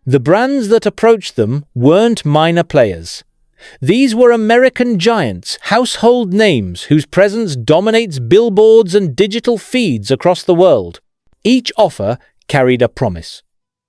The brands that approached them weren't minor players. These were American giants, household names whose presence dominates billboards and digital feeds across the world. Each offer carried a promise.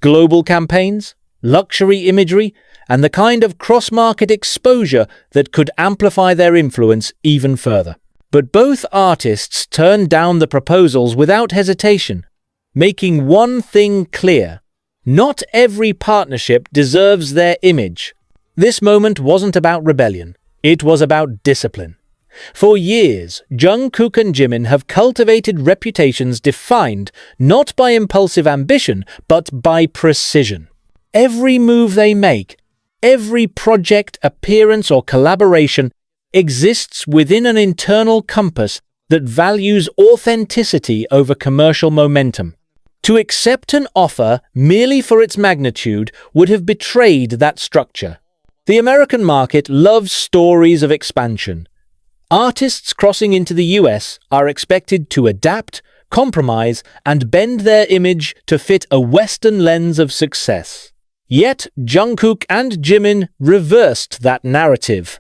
Global campaigns, luxury imagery, and the kind of cross-market exposure that could amplify their influence even further. But both artists turned down the proposals without hesitation, making one thing clear: not every partnership deserves their image. This moment wasn't about rebellion, it was about discipline. For years, Jungkook and Jimin have cultivated reputations defined not by impulsive ambition, but by precision. Every move they make, every project, appearance, or collaboration exists within an internal compass that values authenticity over commercial momentum. To accept an offer merely for its magnitude would have betrayed that structure. The American market loves stories of expansion. Artists crossing into the US are expected to adapt, compromise, and bend their image to fit a Western lens of success. Yet, Jungkook and Jimin reversed that narrative.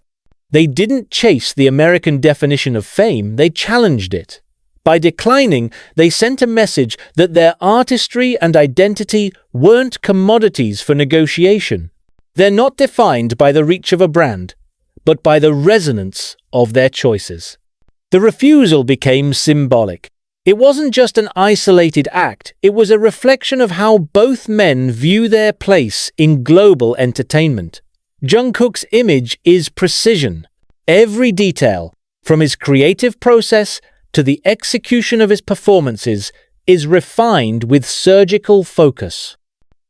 They didn't chase the American definition of fame, they challenged it. By declining, they sent a message that their artistry and identity weren't commodities for negotiation. They're not defined by the reach of a brand, but by the resonance of their choices. The refusal became symbolic. It wasn't just an isolated act, it was a reflection of how both men view their place in global entertainment. Jungkook's image is precision. Every detail, from his creative process to the execution of his performances, is refined with surgical focus.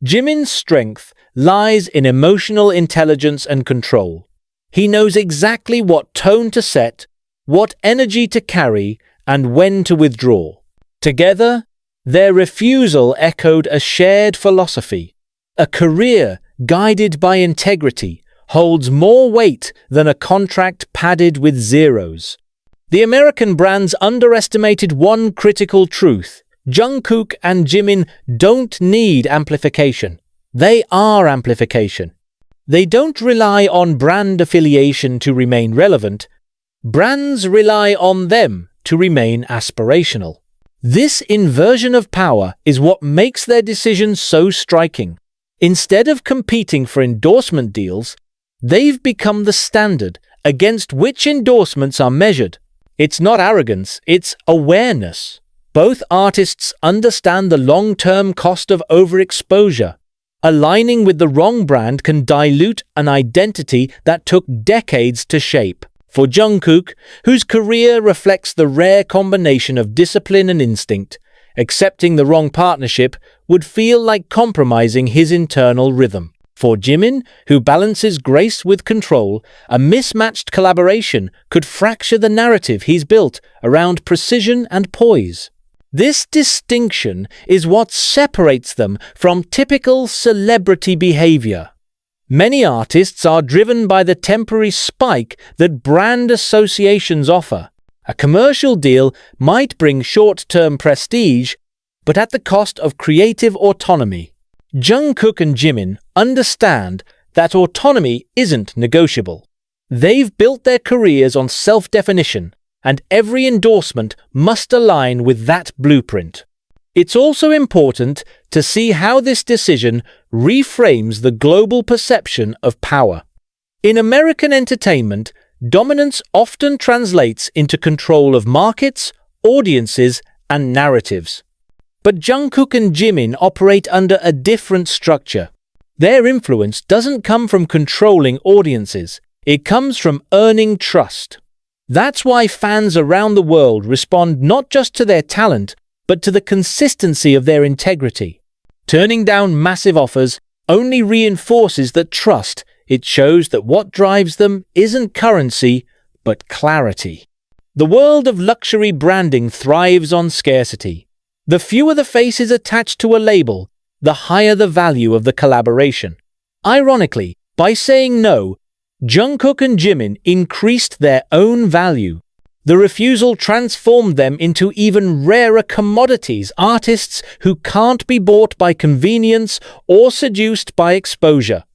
Jimin's strength lies in emotional intelligence and control. He knows exactly what tone to set, what energy to carry, and when to withdraw. Together, their refusal echoed a shared philosophy. A career guided by integrity holds more weight than a contract padded with zeros. The American brands underestimated one critical truth: Jungkook and Jimin don't need amplification. They are amplification. They don't rely on brand affiliation to remain relevant. Brands rely on them to remain aspirational. This inversion of power is what makes their decision so striking. Instead of competing for endorsement deals, they've become the standard against which endorsements are measured. It's not arrogance, it's awareness. Both artists understand the long-term cost of overexposure. Aligning with the wrong brand can dilute an identity that took decades to shape. For Jungkook, whose career reflects the rare combination of discipline and instinct, accepting the wrong partnership would feel like compromising his internal rhythm. For Jimin, who balances grace with control, a mismatched collaboration could fracture the narrative he's built around precision and poise. This distinction is what separates them from typical celebrity behavior. Many artists are driven by the temporary spike that brand associations offer. A commercial deal might bring short-term prestige, but at the cost of creative autonomy. Jungkook and Jimin understand that autonomy isn't negotiable. They've built their careers on self-definition, and every endorsement must align with that blueprint. It's also important to see how this decision reframes the global perception of power. In American entertainment, dominance often translates into control of markets, audiences, and narratives. But Jungkook and Jimin operate under a different structure. Their influence doesn't come from controlling audiences, it comes from earning trust. That's why fans around the world respond not just to their talent, but to the consistency of their integrity. Turning down massive offers only reinforces that trust. It shows that what drives them isn't currency, but clarity. The world of luxury branding thrives on scarcity. The fewer the faces attached to a label, the higher the value of the collaboration. Ironically, by saying no, Jungkook and Jimin increased their own value. The refusal transformed them into even rarer commodities, artists who can't be bought by convenience or seduced by exposure.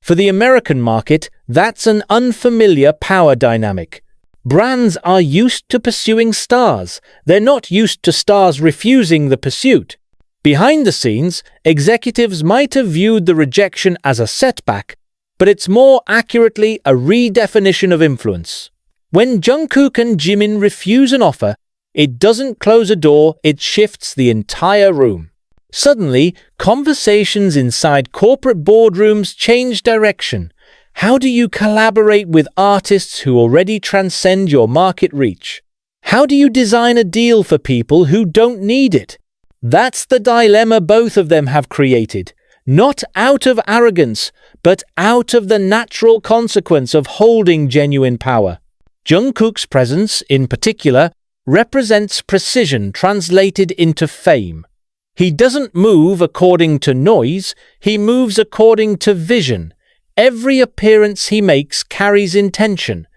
For the American market, that's an unfamiliar power dynamic. Brands are used to pursuing stars. They're not used to stars refusing the pursuit. Behind the scenes, executives might have viewed the rejection as a setback, but it's more accurately a redefinition of influence. When Jungkook and Jimin refuse an offer, it doesn't close a door, it shifts the entire room. Suddenly, conversations inside corporate boardrooms change direction. How do you collaborate with artists who already transcend your market reach? How do you design a deal for people who don't need it? That's the dilemma both of them have created, not out of arrogance, but out of the natural consequence of holding genuine power. Jungkook's presence, in particular, represents precision translated into fame. He doesn't move according to noise, he moves according to vision. Every appearance he makes carries intention.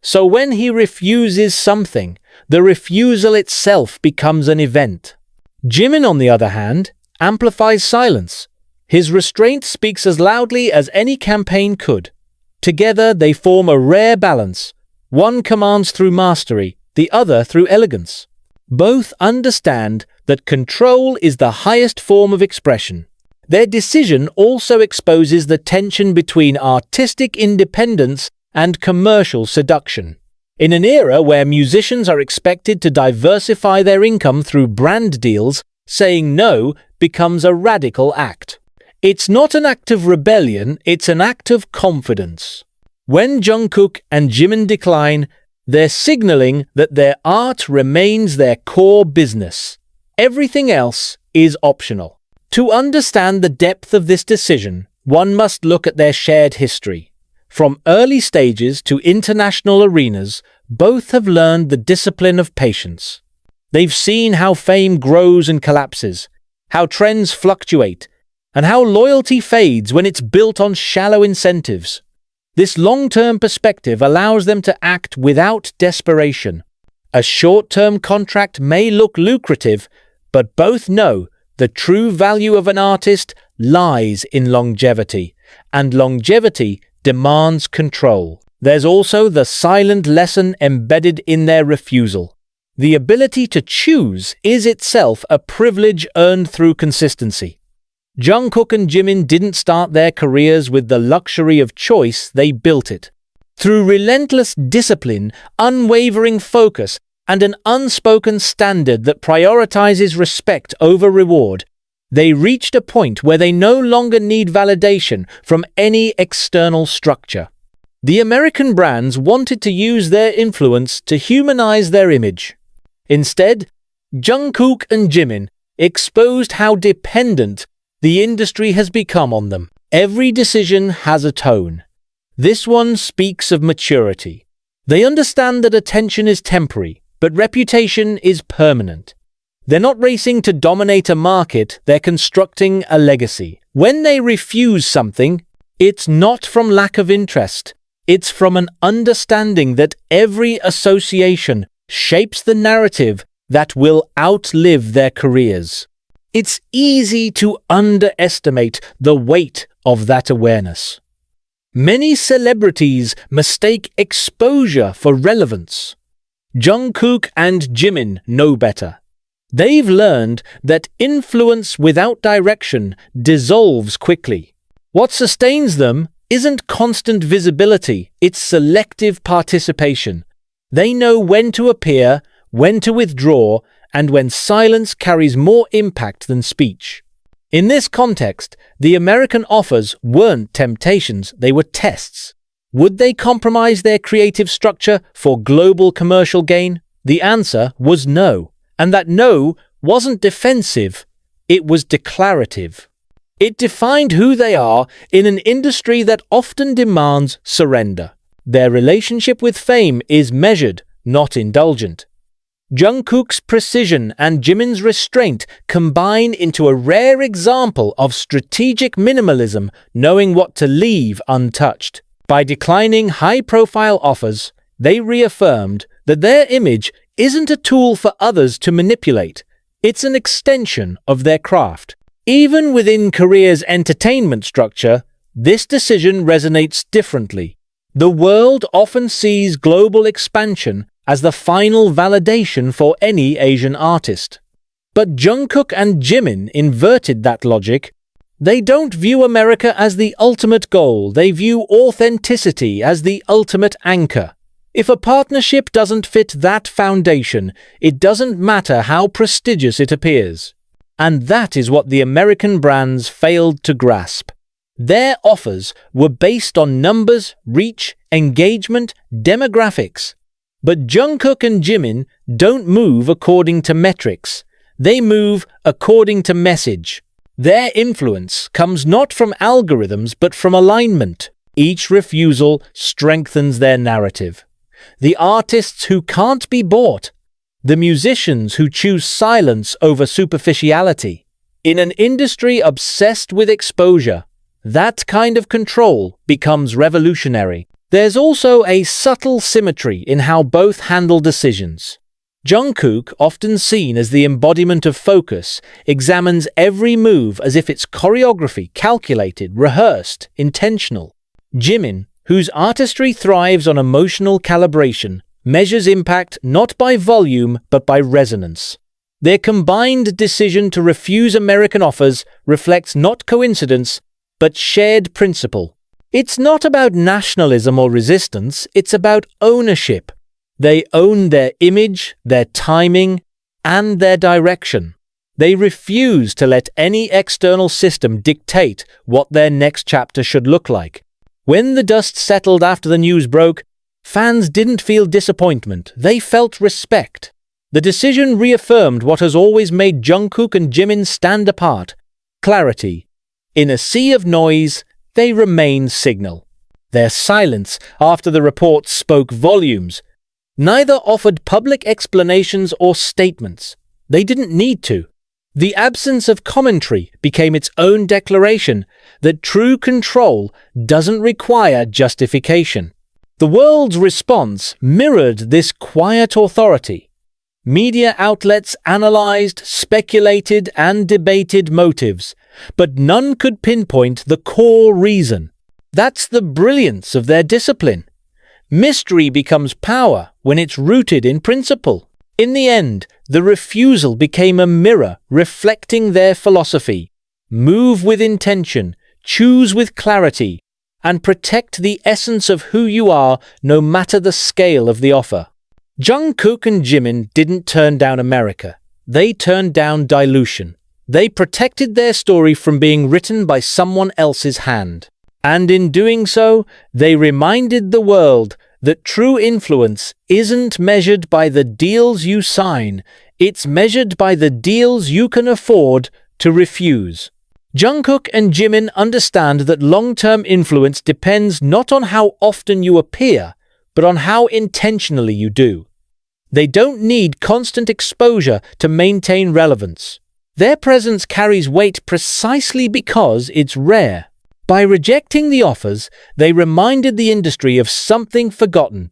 So when he refuses something, the refusal itself becomes an event. Jimin, on the other hand, amplifies silence. His restraint speaks as loudly as any campaign could. Together they form a rare balance. One commands through mastery, the other through elegance. Both understand that control is the highest form of expression. Their decision also exposes the tension between artistic independence and commercial seduction. In an era where musicians are expected to diversify their income through brand deals, saying no becomes a radical act. It's not an act of rebellion, it's an act of confidence. When Jungkook and Jimin decline, they're signaling that their art remains their core business. Everything else is optional. To understand the depth of this decision, one must look at their shared history. From early stages to international arenas, both have learned the discipline of patience. They've seen how fame grows and collapses, how trends fluctuate, and how loyalty fades when it's built on shallow incentives. This long-term perspective allows them to act without desperation. A short-term contract may look lucrative, but both know the true value of an artist lies in longevity, and longevity demands control. There's also the silent lesson embedded in their refusal. The ability to choose is itself a privilege earned through consistency. Jungkook and Jimin didn't start their careers with the luxury of choice, they built it. Through relentless discipline, unwavering focus, and an unspoken standard that prioritizes respect over reward, they reached a point where they no longer need validation from any external structure. The American brands wanted to use their influence to humanize their image. Instead, Jungkook and Jimin exposed how dependent the industry has become on them. Every decision has a tone. This one speaks of maturity. They understand that attention is temporary, but reputation is permanent. They're not racing to dominate a market, they're constructing a legacy. When they refuse something, it's not from lack of interest. It's from an understanding that every association shapes the narrative that will outlive their careers. It's easy to underestimate the weight of that awareness. Many celebrities mistake exposure for relevance. Jungkook and Jimin know better. They've learned that influence without direction dissolves quickly. What sustains them isn't constant visibility, it's selective participation. They know when to appear, when to withdraw, and when silence carries more impact than speech. In this context, the American offers weren't temptations, they were tests. Would they compromise their creative structure for global commercial gain? The answer was no. And that no wasn't defensive, it was declarative. It defined who they are in an industry that often demands surrender. Their relationship with fame is measured, not indulgent. Jungkook's precision and Jimin's restraint combine into a rare example of strategic minimalism, knowing what to leave untouched. By declining high-profile offers, they reaffirmed that their image isn't a tool for others to manipulate. It's an extension of their craft. Even within Korea's entertainment structure, this decision resonates differently. The world often sees global expansion as the final validation for any Asian artist. But Jungkook and Jimin inverted that logic. They don't view America as the ultimate goal, they view authenticity as the ultimate anchor. If a partnership doesn't fit that foundation, it doesn't matter how prestigious it appears. And that is what the American brands failed to grasp. Their offers were based on numbers, reach, engagement, demographics. But Jungkook and Jimin don't move according to metrics. They move according to message. Their influence comes not from algorithms but from alignment. Each refusal strengthens their narrative. The artists who can't be bought. The musicians who choose silence over superficiality. In an industry obsessed with exposure, that kind of control becomes revolutionary. There's also a subtle symmetry in how both handle decisions. Jungkook, often seen as the embodiment of focus, examines every move as if it's choreography, calculated, rehearsed, intentional. Jimin, whose artistry thrives on emotional calibration, measures impact not by volume but by resonance. Their combined decision to refuse American offers reflects not coincidence, but shared principle. It's not about nationalism or resistance, it's about ownership. They own their image, their timing, and their direction. They refuse to let any external system dictate what their next chapter should look like. When the dust settled after the news broke, fans didn't feel disappointment, they felt respect. The decision reaffirmed what has always made Jungkook and Jimin stand apart: clarity. In a sea of noise, they remain signal. Their silence after the report spoke volumes. Neither offered public explanations or statements. They didn't need to. The absence of commentary became its own declaration that true control doesn't require justification. The world's response mirrored this quiet authority. Media outlets analyzed, speculated, and debated motives, but none could pinpoint the core reason. That's the brilliance of their discipline. Mystery becomes power when it's rooted in principle. In the end, the refusal became a mirror reflecting their philosophy. Move with intention, choose with clarity, and protect the essence of who you are no matter the scale of the offer. Jungkook and Jimin didn't turn down America. They turned down dilution. They protected their story from being written by someone else's hand. And in doing so, they reminded the world that true influence isn't measured by the deals you sign, it's measured by the deals you can afford to refuse. Jungkook and Jimin understand that long-term influence depends not on how often you appear, but on how intentionally you do. They don't need constant exposure to maintain relevance. Their presence carries weight precisely because it's rare. By rejecting the offers, they reminded the industry of something forgotten.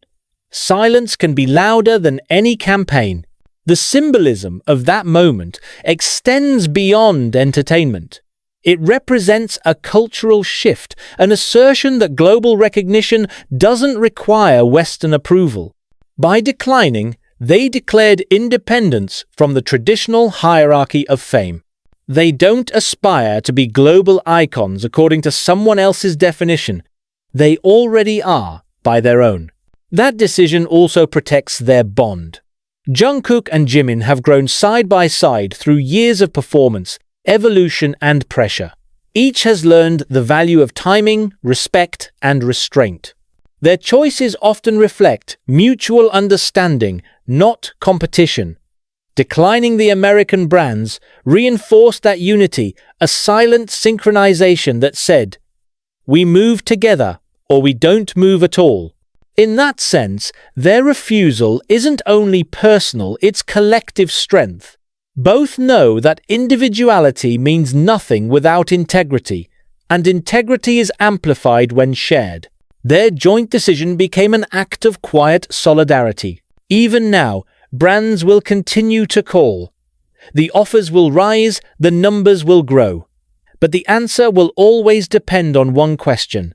Silence can be louder than any campaign. The symbolism of that moment extends beyond entertainment. It represents a cultural shift, an assertion that global recognition doesn't require Western approval. By declining, they declared independence from the traditional hierarchy of fame. They don't aspire to be global icons according to someone else's definition. They already are by their own. That decision also protects their bond. Jungkook and Jimin have grown side by side through years of performance, evolution, and pressure. Each has learned the value of timing, respect, and restraint. Their choices often reflect mutual understanding, not competition. Declining the American brands reinforced that unity, a silent synchronization that said, "We move together, or we don't move at all." In that sense, their refusal isn't only personal, it's collective strength. Both know that individuality means nothing without integrity, and integrity is amplified when shared. Their joint decision became an act of quiet solidarity. Even now, brands will continue to call. The offers will rise, the numbers will grow. But the answer will always depend on one question.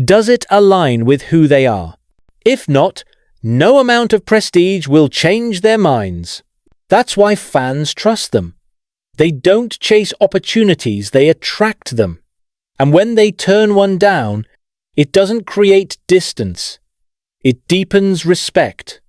Does it align with who they are? If not, no amount of prestige will change their minds. That's why fans trust them. They don't chase opportunities, they attract them. And when they turn one down, it doesn't create distance. It deepens respect.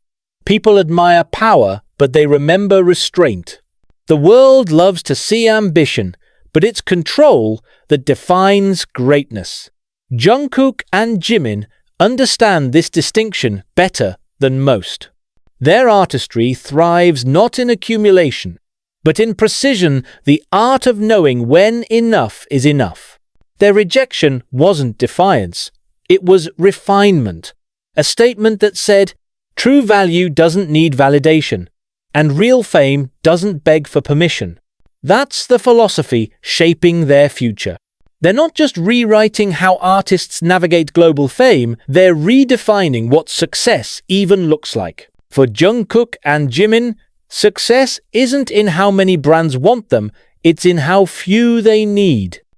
People admire power, but they remember restraint. The world loves to see ambition, but it's control that defines greatness. Jungkook and Jimin understand this distinction better than most. Their artistry thrives not in accumulation, but in precision, the art of knowing when enough is enough. Their rejection wasn't defiance, it was refinement, a statement that said, true value doesn't need validation, and real fame doesn't beg for permission. That's the philosophy shaping their future. They're not just rewriting how artists navigate global fame, they're redefining what success even looks like. For Jungkook and Jimin, success isn't in how many brands want them, it's in how few they need.